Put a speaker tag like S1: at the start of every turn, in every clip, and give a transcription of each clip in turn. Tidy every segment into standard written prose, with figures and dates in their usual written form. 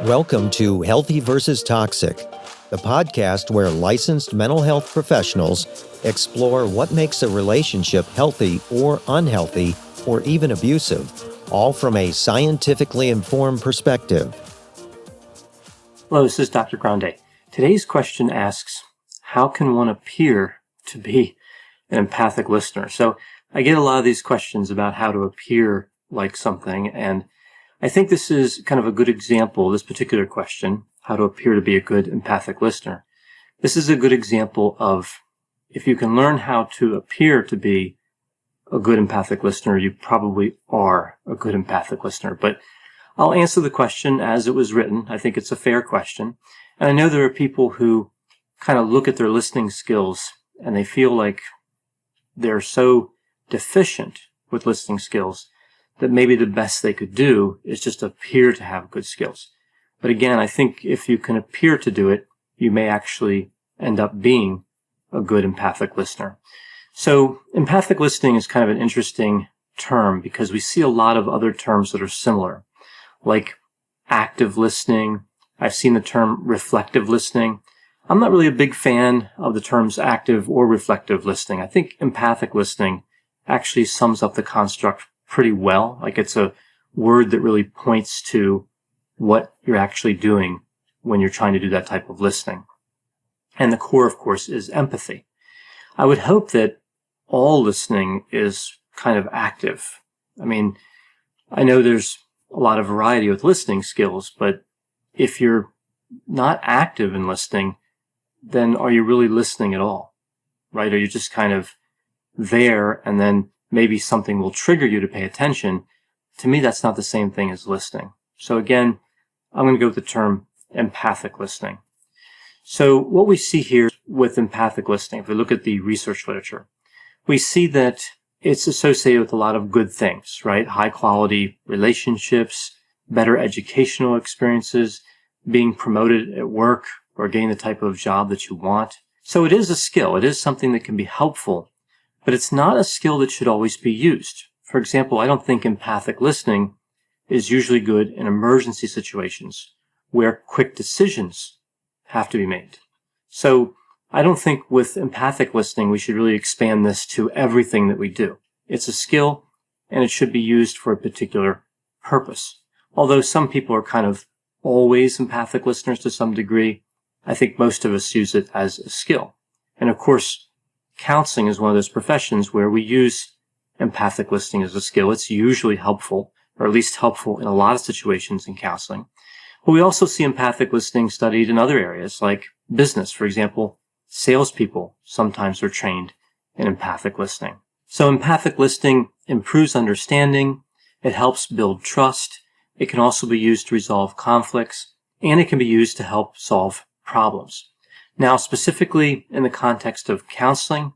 S1: Welcome to Healthy versus Toxic, the podcast where licensed mental health professionals explore what makes a relationship healthy or unhealthy or even abusive, all from a scientifically informed perspective.
S2: Hello, this is Dr. Grande. Today's question asks, how can one appear to be an empathic listener? So I get a lot of these questions about how to appear like something, and I think this is kind of a good example, this particular question, how to appear to be a good empathic listener. This is a good example of if you can learn how to appear to be a good empathic listener, you probably are a good empathic listener. But I'll answer the question as it was written. I think it's a fair question. And I know there are people who kind of look at their listening skills and they feel like they're so deficient with listening skills that maybe the best they could do is just appear to have good skills. But again, I think if you can appear to do it, you may actually end up being a good empathic listener. So empathic listening is kind of an interesting term because we see a lot of other terms that are similar, like active listening. I've seen the term reflective listening. I'm not really a big fan of the terms active or reflective listening. I think empathic listening actually sums up the construct pretty well. Like it's a word that really points to what you're actually doing when you're trying to do that type of listening. And the core, of course, is empathy. I would hope that all listening is kind of active. I mean, I know there's a lot of variety with listening skills, but if you're not active in listening, then are you really listening at all? Right? Are you just kind of there and then maybe something will trigger you to pay attention? To me, that's not the same thing as listening. So again, I'm going to go with the term empathic listening. So what we see here with empathic listening, if we look at the research literature, we see that it's associated with a lot of good things, right? High quality relationships, better educational experiences, being promoted at work or getting the type of job that you want. So it is a skill. It is something that can be helpful, but it's not a skill that should always be used. For example, I don't think empathic listening is usually good in emergency situations where quick decisions have to be made. So I don't think with empathic listening, we should really expand this to everything that we do. It's a skill and it should be used for a particular purpose. Although some people are kind of always empathic listeners to some degree, I think most of us use it as a skill. And of course, counseling is one of those professions where we use empathic listening as a skill. It's usually helpful, or at least helpful in a lot of situations in counseling. But we also see empathic listening studied in other areas like business. For example, salespeople sometimes are trained in empathic listening. So empathic listening improves understanding. It helps build trust. It can also be used to resolve conflicts, and it can be used to help solve problems. Now, specifically in the context of counseling,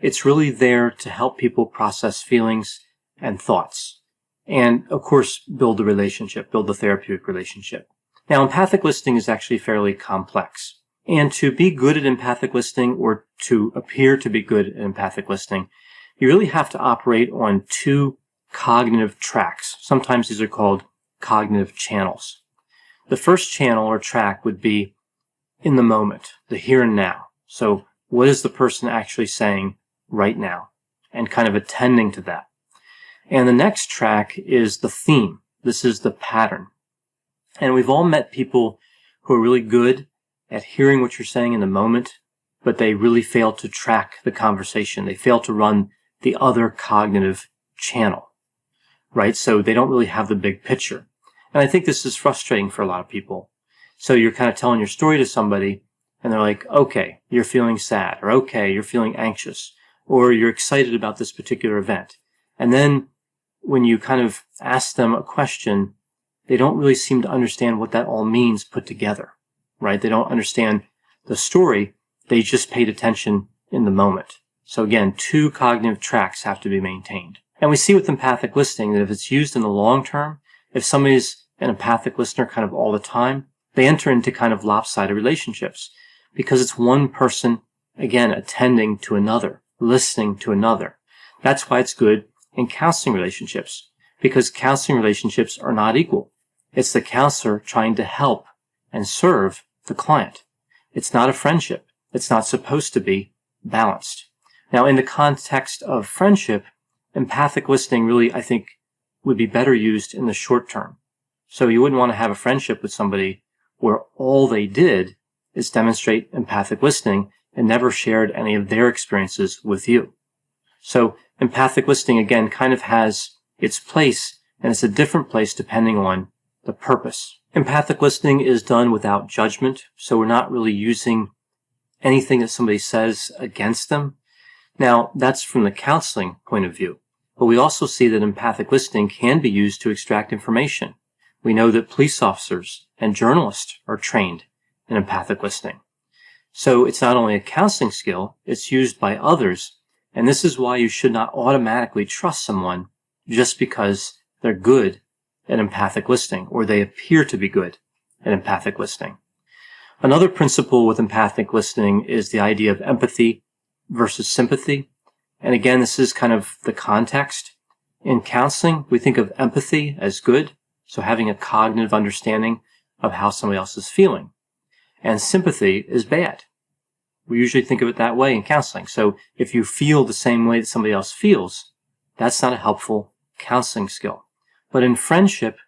S2: it's really there to help people process feelings and thoughts. And of course, build the relationship, build the therapeutic relationship. Now, empathic listening is actually fairly complex. And to be good at empathic listening, or to appear to be good at empathic listening, you really have to operate on two cognitive tracks. Sometimes these are called cognitive channels. The first channel or track would be in the moment, the here and now. So what is the person actually saying right now? And kind of attending to that. And the next track is the theme. This is the pattern. And we've all met people who are really good at hearing what you're saying in the moment, but they really fail to track the conversation. They fail to run the other cognitive channel, right? So they don't really have the big picture. And I think this is frustrating for a lot of people. So you're kind of telling your story to somebody and they're like, okay, you're feeling sad, or okay, you're feeling anxious, or you're excited about this particular event. And then when you kind of ask them a question, they don't really seem to understand what that all means put together, right? They don't understand the story. They just paid attention in the moment. So again, two cognitive tracks have to be maintained. And we see with empathic listening that if it's used in the long term, if somebody's an empathic listener kind of all the time, they enter into kind of lopsided relationships because it's one person, again, attending to another, listening to another. That's why it's good in counseling relationships, because counseling relationships are not equal. It's the counselor trying to help and serve the client. It's not a friendship. It's not supposed to be balanced. Now, in the context of friendship, empathic listening really, I think, would be better used in the short term. So you wouldn't want to have a friendship with somebody where all they did is demonstrate empathic listening and never shared any of their experiences with you. So empathic listening, again, kind of has its place, and it's a different place depending on the purpose. Empathic listening is done without judgment, so we're not really using anything that somebody says against them. Now, that's from the counseling point of view, but we also see that empathic listening can be used to extract information. We know that police officers and journalists are trained in empathic listening. So it's not only a counseling skill, it's used by others, and this is why you should not automatically trust someone just because they're good at empathic listening, or they appear to be good at empathic listening. Another principle with empathic listening is the idea of empathy versus sympathy. And again, this is kind of the context. In counseling, we think of empathy as good, so having a cognitive understanding of how somebody else is feeling. And sympathy is bad. We usually think of it that way in counseling. So if you feel the same way that somebody else feels, that's not a helpful counseling skill. But in friendship,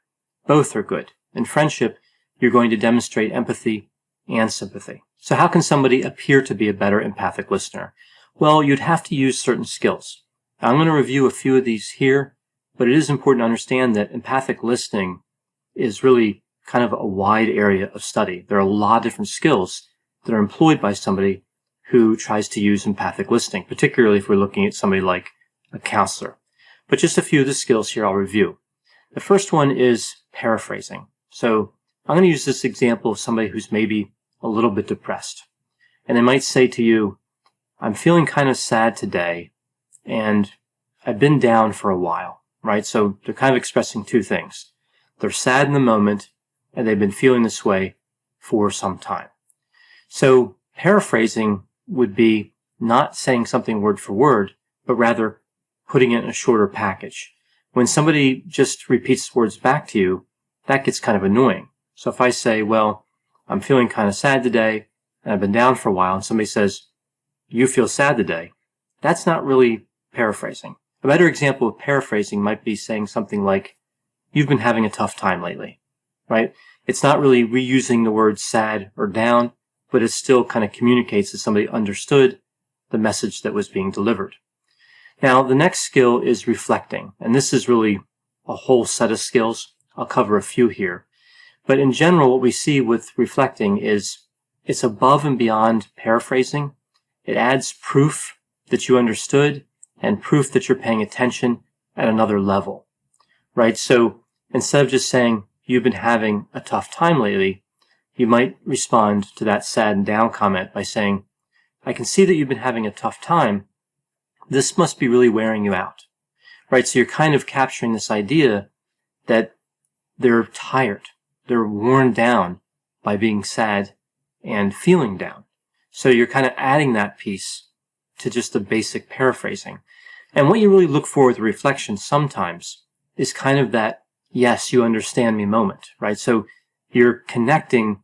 S2: both are good. In friendship, you're going to demonstrate empathy and sympathy. So how can somebody appear to be a better empathic listener? Well, you'd have to use certain skills. Now, I'm going to review a few of these here, but it is important to understand that empathic listening is really kind of a wide area of study. There are a lot of different skills that are employed by somebody who tries to use empathic listening, particularly if we're looking at somebody like a counselor. But just a few of the skills here I'll review. The first one is paraphrasing. So I'm going to use this example of somebody who's maybe a little bit depressed. And they might say to you, I'm feeling kind of sad today, and I've been down for a while, right? So they're kind of expressing two things. They're sad in the moment, and they've been feeling this way for some time. So paraphrasing would be not saying something word for word, but rather putting it in a shorter package. When somebody just repeats words back to you, that gets kind of annoying. So if I say, well, I'm feeling kind of sad today, and I've been down for a while, and somebody says, you feel sad today, that's not really paraphrasing. A better example of paraphrasing might be saying something like, you've been having a tough time lately, right? It's not really reusing the words sad or down, but it still kind of communicates that somebody understood the message that was being delivered. Now, the next skill is reflecting, and this is really a whole set of skills. I'll cover a few here. But in general, what we see with reflecting is it's above and beyond paraphrasing. It adds proof that you understood and proof that you're paying attention at another level, right? So instead of just saying, you've been having a tough time lately, you might respond to that sad and down comment by saying, I can see that you've been having a tough time. This must be really wearing you out, right? So you're kind of capturing this idea that they're tired. They're worn down by being sad and feeling down. So you're kind of adding that piece to just the basic paraphrasing. And what you really look for with reflection sometimes is kind of that, yes, you understand me moment, right? So you're connecting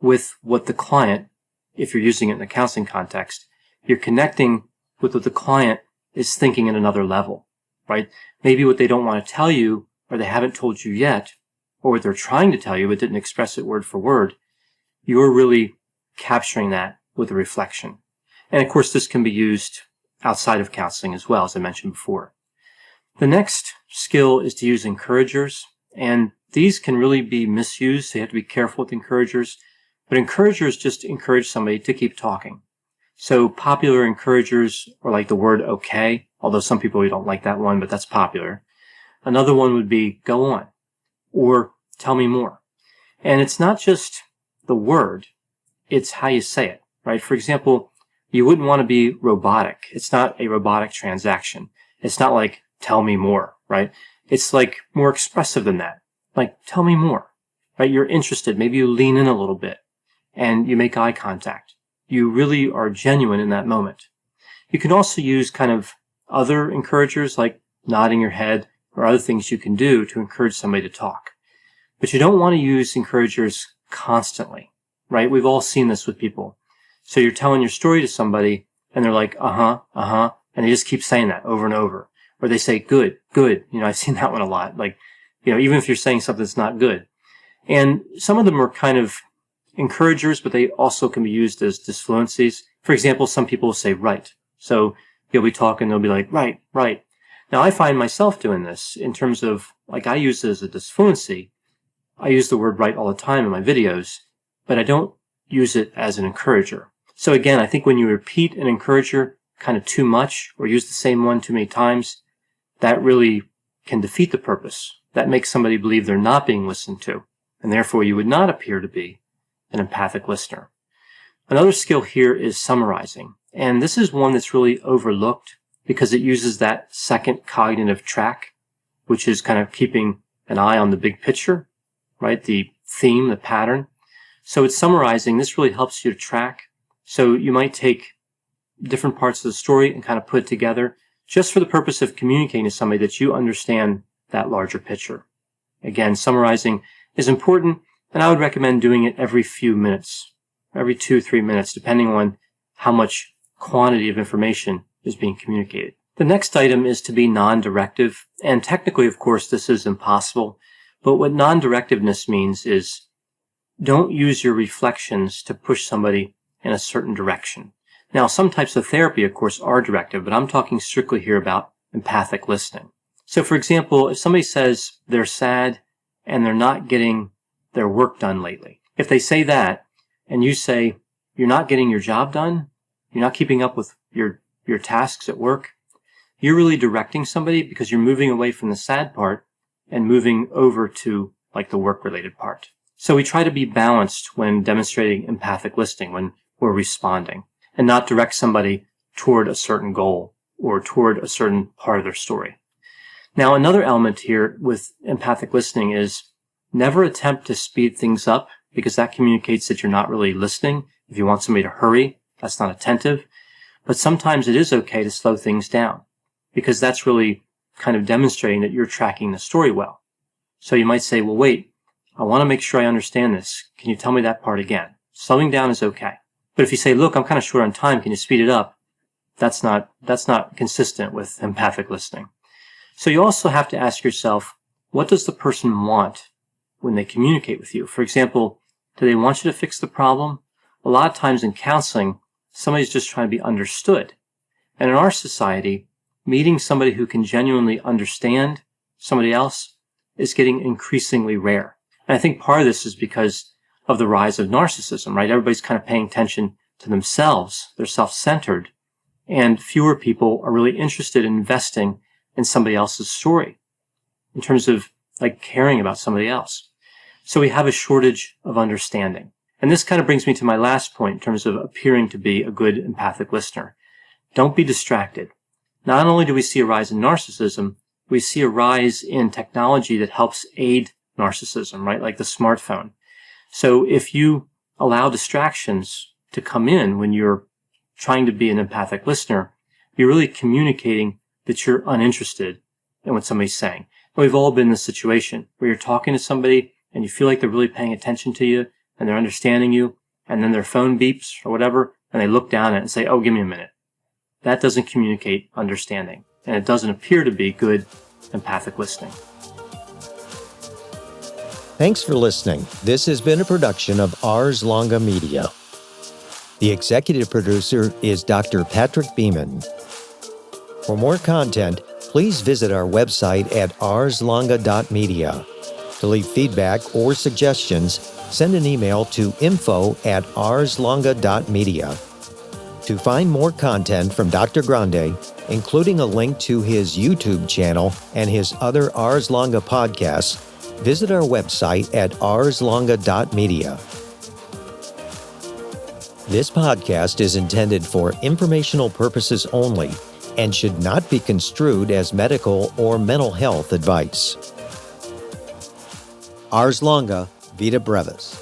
S2: with what the client, if you're using it in a counseling context, you're connecting with what the client is thinking at another level, right? Maybe what they don't want to tell you, or they haven't told you yet, or what they're trying to tell you but didn't express it word for word, you're really capturing that with a reflection. And of course, this can be used outside of counseling as well, as I mentioned before. The next skill is to use encouragers, and these can really be misused, so you have to be careful with encouragers. But encouragers just encourage somebody to keep talking. So popular encouragers are like the word okay, although some people really don't like that one, but that's popular. Another one would be go on, or tell me more. And it's not just the word, it's how you say it, right? For example, you wouldn't want to be robotic. It's not a robotic transaction. It's not like tell me more, right? It's like more expressive than that. Like tell me more, right? You're interested. Maybe you lean in a little bit and you make eye contact. You really are genuine in that moment. You can also use kind of other encouragers like nodding your head or other things you can do to encourage somebody to talk. But you don't want to use encouragers constantly, right? We've all seen this with people. So you're telling your story to somebody and they're like, and they just keep saying that over and over. Or they say, good. I've seen that one a lot. Like, even if you're saying something that's not good. And some of them are kind of encouragers, but they also can be used as disfluencies. For example, some people will say right. So you'll be talking, they'll be like, right. Now I find myself doing this in terms of, like, I use it as a disfluency. I use the word right all the time in my videos, but I don't use it as an encourager. So again, I think when you repeat an encourager kind of too much or use the same one too many times, that really can defeat the purpose. That makes somebody believe they're not being listened to, and therefore you would not appear to be an empathic listener. Another skill here is summarizing, and this is one that's really overlooked because it uses that second cognitive track, which is kind of keeping an eye on the big picture, right? The theme, the pattern. So it's summarizing. This really helps you to track. So you might take different parts of the story and kind of put it together just for the purpose of communicating to somebody that you understand that larger picture. Again, summarizing is important, and I would recommend doing it every few minutes, every 2-3 minutes, depending on how much quantity of information is being communicated. The next item is to be non-directive, and technically, of course, this is impossible, but what non-directiveness means is don't use your reflections to push somebody in a certain direction. Now, some types of therapy, of course, are directive, but I'm talking strictly here about empathic listening. So, for example, if somebody says they're sad and they're not getting their work done lately, if they say that and you say you're not getting your job done, you're not keeping up with your tasks at work, you're really directing somebody because you're moving away from the sad part and moving over to like the work-related part. So we try to be balanced when demonstrating empathic listening, when we're responding, and not direct somebody toward a certain goal or toward a certain part of their story. Now, another element here with empathic listening is never attempt to speed things up because that communicates that you're not really listening. If you want somebody to hurry, that's not attentive. But sometimes it is okay to slow things down because that's really kind of demonstrating that you're tracking the story well. So you might say, well, wait, I want to make sure I understand this. Can you tell me that part again? Slowing down is okay. But if you say, look, I'm kind of short on time, can you speed it up? That's not consistent with empathic listening. So you also have to ask yourself, what does the person want when they communicate with you? For example, do they want you to fix the problem? A lot of times in counseling, somebody's just trying to be understood. And in our society, meeting somebody who can genuinely understand somebody else is getting increasingly rare. And I think part of this is because of the rise of narcissism, right? Everybody's kind of paying attention to themselves. They're self-centered. And fewer people are really interested in investing in somebody else's story in terms of like caring about somebody else. So we have a shortage of understanding. And this kind of brings me to my last point in terms of appearing to be a good empathic listener. Don't be distracted. Not only do we see a rise in narcissism, we see a rise in technology that helps aid narcissism, right? Like the smartphone. So if you allow distractions to come in when you're trying to be an empathic listener, you're really communicating that you're uninterested in what somebody's saying. And we've all been in this situation where you're talking to somebody and you feel like they're really paying attention to you and they're understanding you, and then their phone beeps or whatever, and they look down at it and say, oh, give me a minute. That doesn't communicate understanding, and it doesn't appear to be good empathic listening.
S1: Thanks for listening. This has been a production of Ars Longa Media. The executive producer is Dr. Patrick Beeman. For more content, please visit our website at arslonga.media. To leave feedback or suggestions, send an email to info@arslonga.media. To find more content from Dr. Grande, including a link to his YouTube channel and his other Ars Longa podcasts, visit our website at arslonga.media. This podcast is intended for informational purposes only and should not be construed as medical or mental health advice. Ars Longa, Vita Brevis.